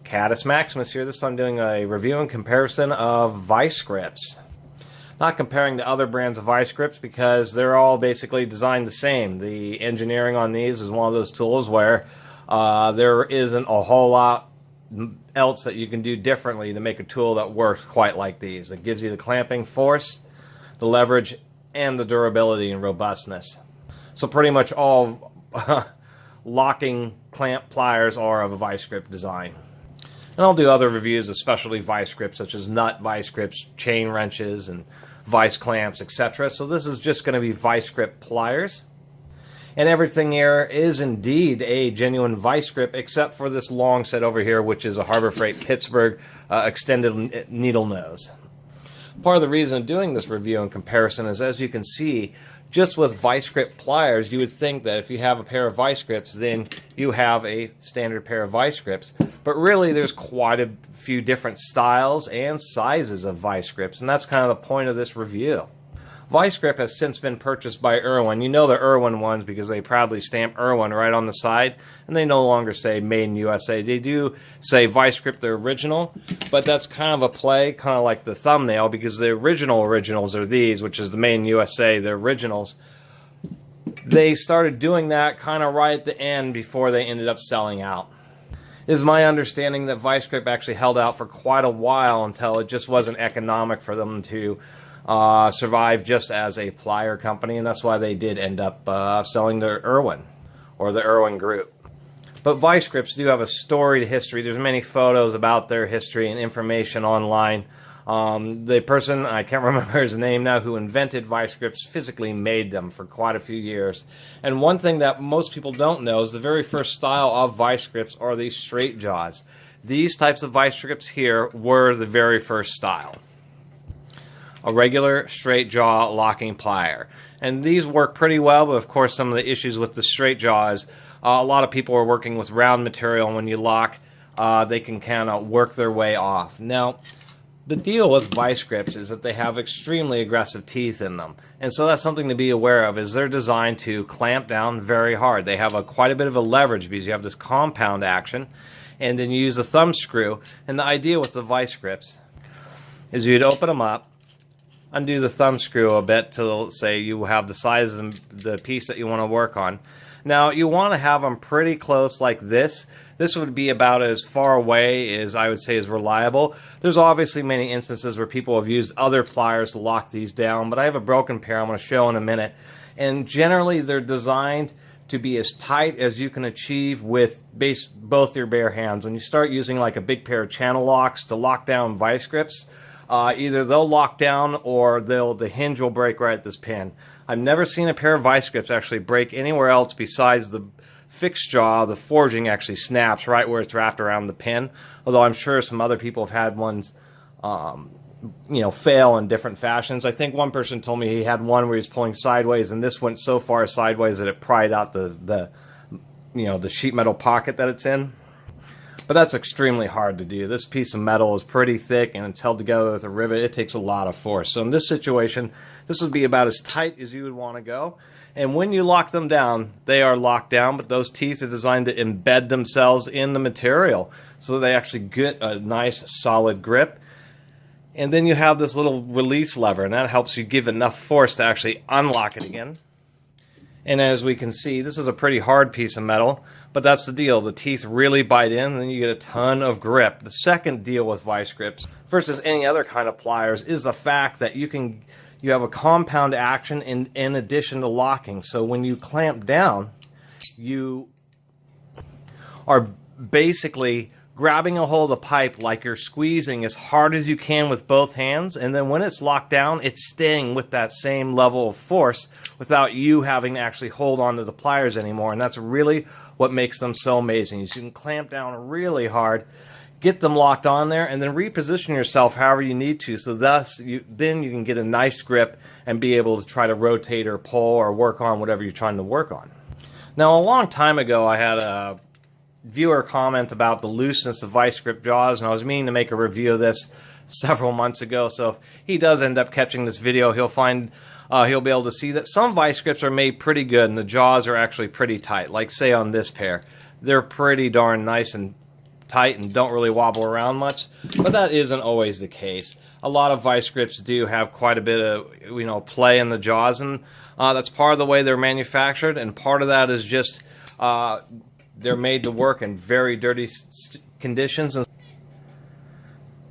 Catus Maximus here. This time I'm doing a review and comparison of Vise-Grips. Not comparing to other brands of Vise-Grips because they're all basically designed the same. The engineering on these is one of those tools where there isn't a whole lot else that you can do differently to make a tool that works quite like these. It gives you the clamping force, the leverage, and the durability and robustness. So pretty much all locking clamp pliers are of a Vise-Grip design. And I'll do other reviews of specialty Vise-Grips such as nut Vise-Grips, chain wrenches, and vice clamps, etc. So this is just going to be Vise-Grip pliers. And everything here is indeed a genuine Vise-Grip except for this long set over here, which is a Harbor Freight Pittsburgh extended needle nose. Part of the reason of doing this review and comparison is, as you can see, just with Vise-Grip pliers, you would think that if you have a pair of Vise-Grips, then you have a standard pair of Vise-Grips. But really, there's quite a few different styles and sizes of Vise-Grips, and that's kind of the point of this review. Vise-Grip has since been purchased by Irwin. You know the Irwin ones because they proudly stamp Irwin right on the side, and they no longer say Made in USA. They do say Vise-Grip, the original, but that's kind of a play, kind of like the thumbnail, because the originals are these, which is the Made in USA, the originals. They started doing that kind of right at the end before they ended up selling out. It is my understanding that Vise-Grip actually held out for quite a while until it just wasn't economic for them to survive just as a plier company, and that's why they did end up selling to Irwin, or the Irwin Group. But Vise-Grips do have a storied history. There's many photos about their history and information online. The person, I can't remember his name now, who invented Vise-Grips physically made them for quite a few years. And one thing that most people don't know is the very first style of Vise-Grips are these straight jaws. These types of Vise-Grips here were the very first style. A regular straight jaw locking plier. And these work pretty well, but of course some of the issues with the straight jaw is a lot of people are working with round material, and when you lock, they can kind of work their way off. Now, the deal with Vise-Grips is that they have extremely aggressive teeth in them. And so that's something to be aware of, is they're designed to clamp down very hard. They have quite a bit of a leverage because you have this compound action, and then you use a thumb screw. And the idea with the Vise-Grips is you'd open them up, undo the thumb screw a bit till, say, you have the size of the piece that you want to work on. Now, you want to have them pretty close like this. This would be about as far away as I would say is reliable. There's obviously many instances where people have used other pliers to lock these down, but I have a broken pair I'm going to show in a minute. And generally, they're designed to be as tight as you can achieve with both your bare hands. When you start using like a big pair of channel locks to lock down Vise-Grips, either they'll lock down or the hinge will break right at this pin. I've never seen a pair of Vise-Grips actually break anywhere else besides the fixed jaw. The forging actually snaps right where it's wrapped around the pin, although I'm sure some other people have had ones fail in different fashions. I think one person told me he had one where he was pulling sideways, and this went so far sideways that it pried out the sheet metal pocket that it's in. But that's extremely hard to do. This piece of metal is pretty thick and it's held together with a rivet. It takes a lot of force. So in this situation, this would be about as tight as you would want to go. And when you lock them down, they are locked down, but those teeth are designed to embed themselves in the material so they actually get a nice solid grip. And then you have this little release lever, and that helps you give enough force to actually unlock it again. And as we can see, this is a pretty hard piece of metal, but that's the deal. The teeth really bite in, and then you get a ton of grip. The second deal with Vise-Grips versus any other kind of pliers is the fact that you have a compound action in addition to locking. So when you clamp down, you are basically grabbing a hold of the pipe like you're squeezing as hard as you can with both hands, and then when it's locked down, it's staying with that same level of force without you having to actually hold on to the pliers anymore. And that's really what makes them so amazing. You can clamp down really hard, get them locked on there, and then reposition yourself however you need to, so thus then you can get a nice grip and be able to try to rotate or pull or work on whatever you're trying to work on. Now, a long time ago, I had a viewer comment about the looseness of Vise-Grip jaws, and I was meaning to make a review of this several months ago. So if he does end up catching this video, he'll be able to see that some Vise-Grips are made pretty good and the jaws are actually pretty tight. Like say on this pair, they're pretty darn nice and tight and don't really wobble around much, but that isn't always the case. A lot of vice grips do have quite a bit of play in the jaws, and that's part of the way they're manufactured, and part of that is just they're made to work in very dirty conditions. And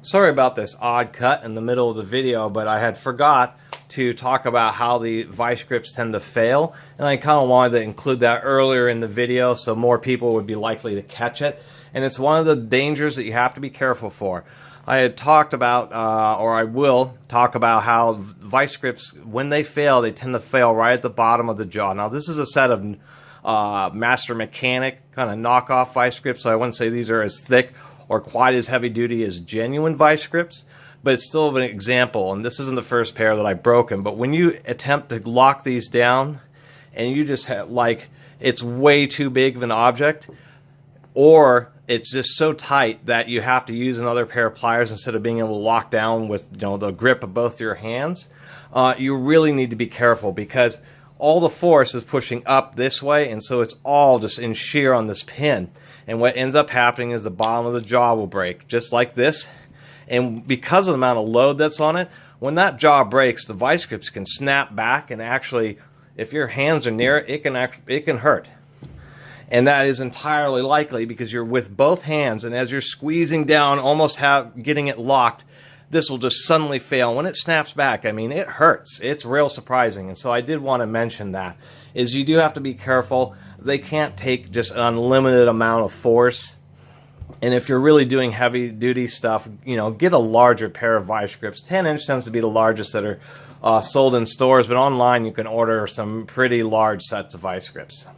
sorry about this odd cut in the middle of the video, but I had forgot to talk about how the vice grips tend to fail, and I kind of wanted to include that earlier in the video so more people would be likely to catch it. And it's one of the dangers that you have to be careful for. I had talked about, or I will talk about, how vice grips, when they fail, they tend to fail right at the bottom of the jaw. Now this is a set of Master Mechanic kind of knockoff vice grips, so I wouldn't say these are as thick or quite as heavy duty as genuine vice grips, but it's still an example, and this isn't the first pair that I've broken. But when you attempt to lock these down and you just have, like, it's way too big of an object, or it's just so tight that you have to use another pair of pliers instead of being able to lock down with the grip of both your hands, you really need to be careful, because all the force is pushing up this way, and so it's all just in shear on this pin. And what ends up happening is the bottom of the jaw will break, just like this. And because of the amount of load that's on it, when that jaw breaks, the vice grips can snap back, and actually, if your hands are near it, it can hurt. And that is entirely likely because you're with both hands, and as you're squeezing down, almost getting it locked, this will just suddenly fail. When it snaps back, I mean, it hurts. It's real surprising. And so I did want to mention that, is you do have to be careful. They can't take just an unlimited amount of force. And if you're really doing heavy duty stuff, get a larger pair of vice grips. 10-inch tends to be the largest that are sold in stores, but online you can order some pretty large sets of vice grips.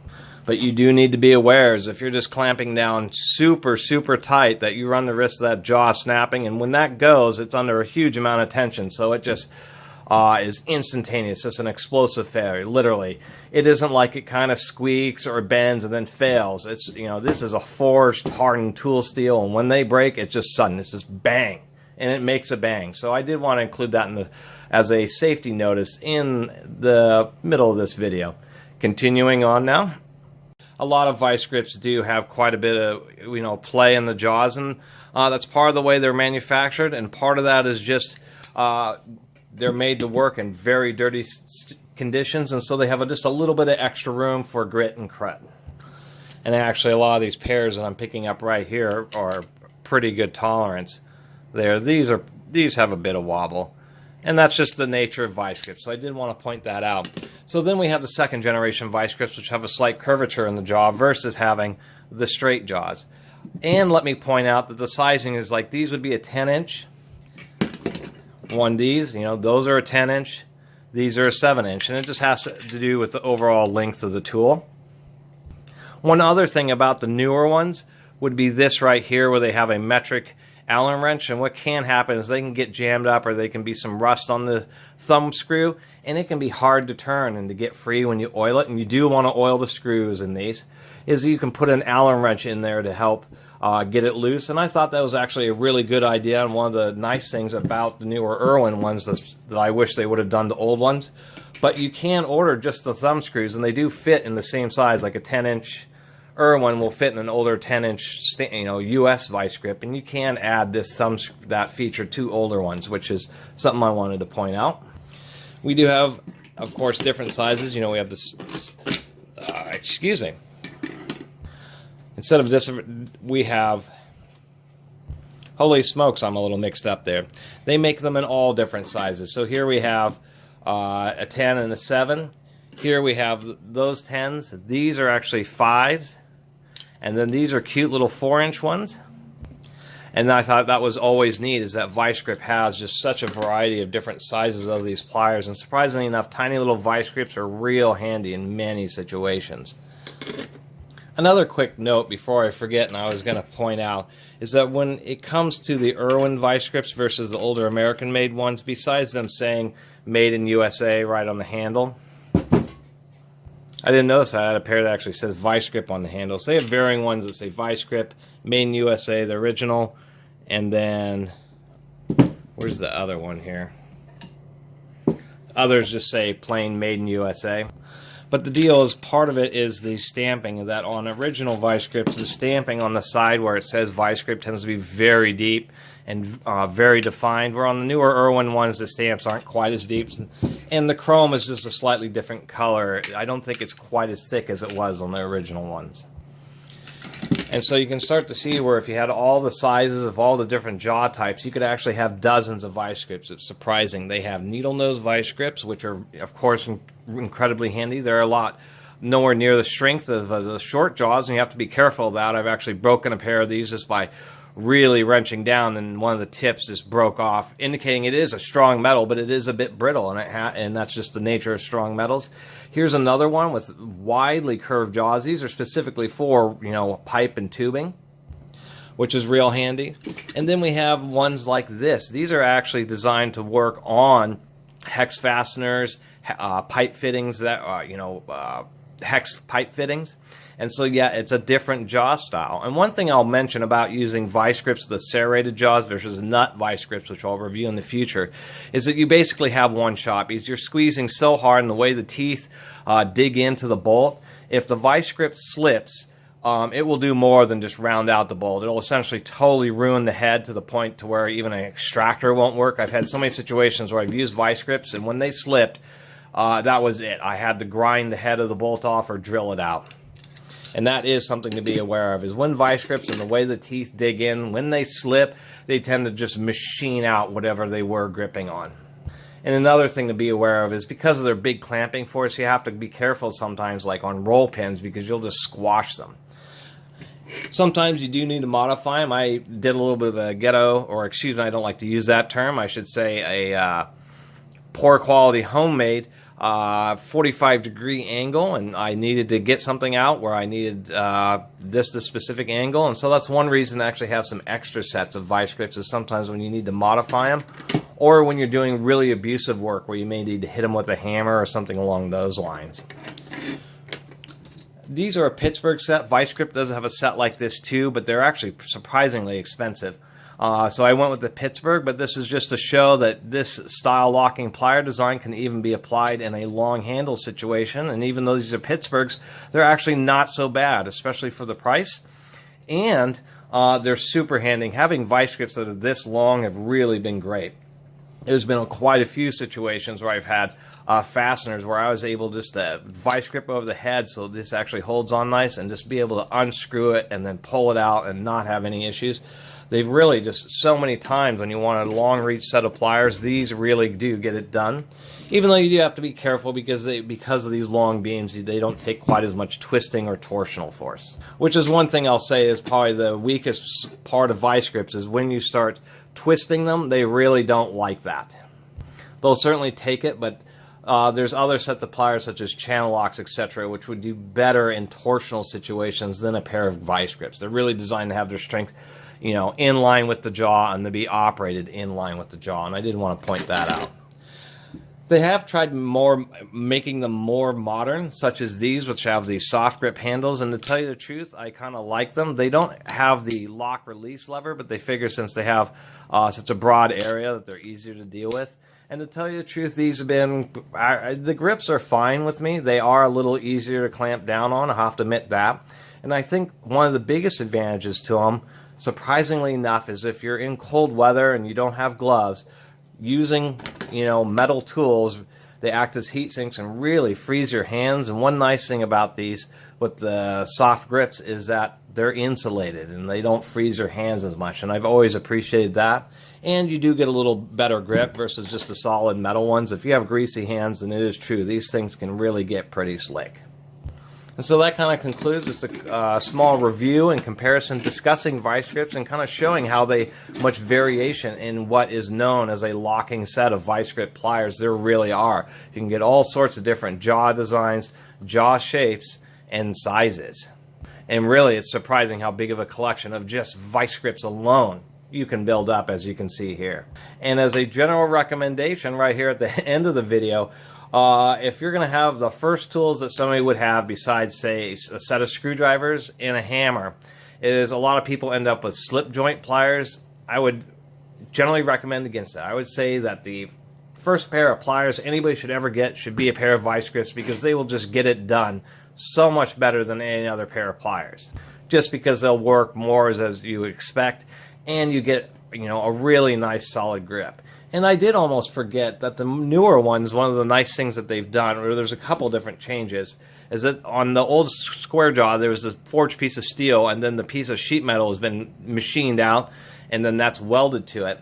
But you do need to be aware, is if you're just clamping down super, super tight, that you run the risk of that jaw snapping, and when that goes, it's under a huge amount of tension, so it just is instantaneous. It's just an explosive failure, literally. It isn't like it kind of squeaks or bends and then fails. It's, this is a forged, hardened tool steel, and when they break, it's just sudden. It's just bang, and it makes a bang. So I did want to include that as a safety notice in the middle of this video. Continuing on now. A lot of vice grips do have quite a bit of play in the jaws, and that's part of the way they're manufactured, and part of that is just they're made to work in very dirty conditions, and so they have just a little bit of extra room for grit and crud. And actually, a lot of these pairs that I'm picking up right here are pretty good tolerance. These have a bit of wobble, and that's just the nature of vice grips, so I did want to point that out. So then we have the second generation vice grips, which have a slight curvature in the jaw versus having the straight jaws. And let me point out that the sizing is like, these would be a 10-inch. Those are a 10-inch. These are a 7-inch, and it just has to do with the overall length of the tool. One other thing about the newer ones would be this right here, where they have a metric Allen wrench, and what can happen is they can get jammed up, or they can be some rust on the thumb screw, and it can be hard to turn and to get free when you oil it. And you do want to oil the screws in these, is you can put an Allen wrench in there to help get it loose. And I thought that was actually a really good idea, and one of the nice things about the newer Irwin ones that I wish they would have done the old ones. But you can order just the thumb screws, and they do fit in the same size, like a 10-inch Irwin will fit in an older 10-inch, U.S. vice grip, and you can add that feature to older ones, which is something I wanted to point out. We do have, of course, different sizes. We have this. Excuse me. Instead of this, we have. Holy smokes! I'm a little mixed up there. They make them in all different sizes. So here we have a 10 and a 7. Here we have those 10s. These are actually 5s. And then these are cute little 4-inch ones. And I thought that was always neat, is that vice grip has just such a variety of different sizes of these pliers. And surprisingly enough, tiny little vice grips are real handy in many situations. Another quick note before I forget, and I was going to point out, is that when it comes to the Irwin vice grips versus the older American-made ones, besides them saying made in USA right on the handle, I didn't notice I had a pair that actually says Vice Grip on the handle. So they have varying ones that say Vice Grip, made in USA, the original, and then where's the other one here? Others just say plain made in USA. But the deal is, part of it is the stamping, that on original vice grips, the stamping on the side where it says vice grip tends to be very deep and very defined, where on the newer Irwin ones the stamps aren't quite as deep, and the chrome is just a slightly different color. I don't think it's quite as thick as it was on the original ones. And so you can start to see where if you had all the sizes of all the different jaw types, you could actually have dozens of vice grips. It's surprising. They have needle nose vice grips, which are of course incredibly handy. They're a lot nowhere near the strength of the short jaws, and you have to be careful of that. I've actually broken a pair of these just by really wrenching down, and one of the tips just broke off, indicating it is a strong metal, but it is a bit brittle, and that's just the nature of strong metals. Here's another one with widely curved jaws. These are specifically for, you know, pipe and tubing, which is real handy. And then we have ones like this. These are actually designed to work on hex fasteners, pipe fittings that hex pipe fittings. And so, yeah, it's a different jaw style. And one thing I'll mention about using vice grips, the serrated jaws versus nut vice grips, which I'll review in the future, is that you basically have one shot, because you're squeezing so hard in the way the teeth dig into the bolt. If the vice grip slips, it will do more than just round out the bolt. It'll essentially totally ruin the head to the point to where even an extractor won't work. I've had so many situations where I've used vice grips, and when they slipped, that was it. I had to grind the head of the bolt off or drill it out. And that is something to be aware of, is when vice grips and the way the teeth dig in, when they slip, they tend to just machine out whatever they were gripping on. And another thing to be aware of is, because of their big clamping force, you have to be careful sometimes, like on roll pins, because you'll just squash them. Sometimes you do need to modify them. I did a little bit of a ghetto, or excuse me, I don't like to use that term. I should say a poor quality homemade 45-degree angle, and I needed to get something out where I needed this specific angle, and so that's one reason to actually have some extra sets of vice grips, is sometimes when you need to modify them, or when you're doing really abusive work where you may need to hit them with a hammer or something along those lines. These are a Pittsburgh set. Vice Grip does have a set like this too, but they're actually surprisingly expensive. So I went with the Pittsburgh, but this is just to show that this style locking plier design can even be applied in a long handle situation. And even though these are Pittsburghs, they're actually not so bad, especially for the price. And they're super handy. Having vice grips that are this long have really been great. There's been quite a few situations where I've had fasteners where I was able just to vice grip over the head so this actually holds on nice, and just be able to unscrew it and then pull it out and not have any issues. They've really just, so many times when you want a long reach set of pliers, these really do get it done. Even though you do have to be careful, because of these long beams, they don't take quite as much twisting or torsional force. Which is one thing I'll say is probably the weakest part of vice grips, is when you start twisting them, they really don't like that. They'll certainly take it, but there's other sets of pliers such as channel locks, etc., which would do better in torsional situations than a pair of vice grips. They're really designed to have their strength, you know, in line with the jaw, and to be operated in line with the jaw, and I did want to point that out. They have tried making them more modern, such as these, which have these soft grip handles, and to tell you the truth, I kind of like them. They don't have the lock release lever, but they figure since they have such a broad area that they're easier to deal with. And to tell you the truth, these have been, the grips are fine with me. They are a little easier to clamp down on, I have to admit that. And I think one of the biggest advantages to them, surprisingly enough, is if you're in cold weather and you don't have gloves, using, you know, metal tools, they act as heat sinks and really freeze your hands. And one nice thing about these with the soft grips is that they're insulated and they don't freeze your hands as much, and I've always appreciated that. And you do get a little better grip versus just the solid metal ones. If you have greasy hands, then it is true, these things can really get pretty slick. And so that kind of concludes just a small review and comparison discussing vice grips and kind of showing how much variation in what is known as a locking set of vice grip pliers there really are. You can get all sorts of different jaw designs, jaw shapes, and sizes. And really, it's surprising how big of a collection of just vice grips alone you can build up, as you can see here. And as a general recommendation right here at the end of the video, if you're going to have the first tools that somebody would have besides, say, a set of screwdrivers and a hammer, is a lot of people end up with slip joint pliers. I would generally recommend against that. I would say that the first pair of pliers anybody should ever get should be a pair of Vise-Grips, because they will just get it done so much better than any other pair of pliers. Just because they'll work more as you expect, and you get, you know, a really nice solid grip. And I did almost forget that the newer ones, one of the nice things that they've done, or there's a couple different changes, is that on the old square jaw there was a forged piece of steel, and then the piece of sheet metal has been machined out, and then that's welded to it.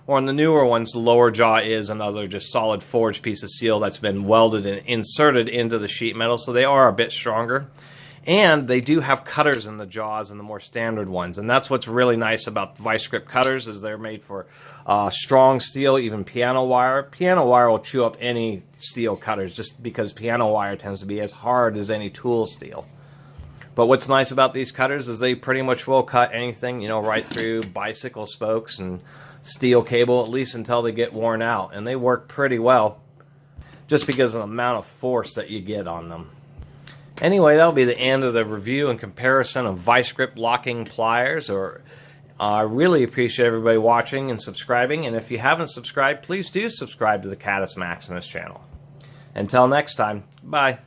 Or on the newer ones, the lower jaw is another just solid forged piece of steel that's been welded and inserted into the sheet metal, so they are a bit stronger. And they do have cutters in the jaws and the more standard ones, and that's what's really nice about Vise-Grip cutters, is they're made for strong steel, even piano wire. Piano wire will chew up any steel cutters, just because piano wire tends to be as hard as any tool steel. But what's nice about these cutters is they pretty much will cut anything, you know, right through bicycle spokes and steel cable, at least until they get worn out, and they work pretty well just because of the amount of force that you get on them. Anyway, that'll be the end of the review and comparison of Vise-Grip locking pliers. I really appreciate everybody watching and subscribing, and if you haven't subscribed, please do subscribe to the Catus Maximus channel. Until next time, bye.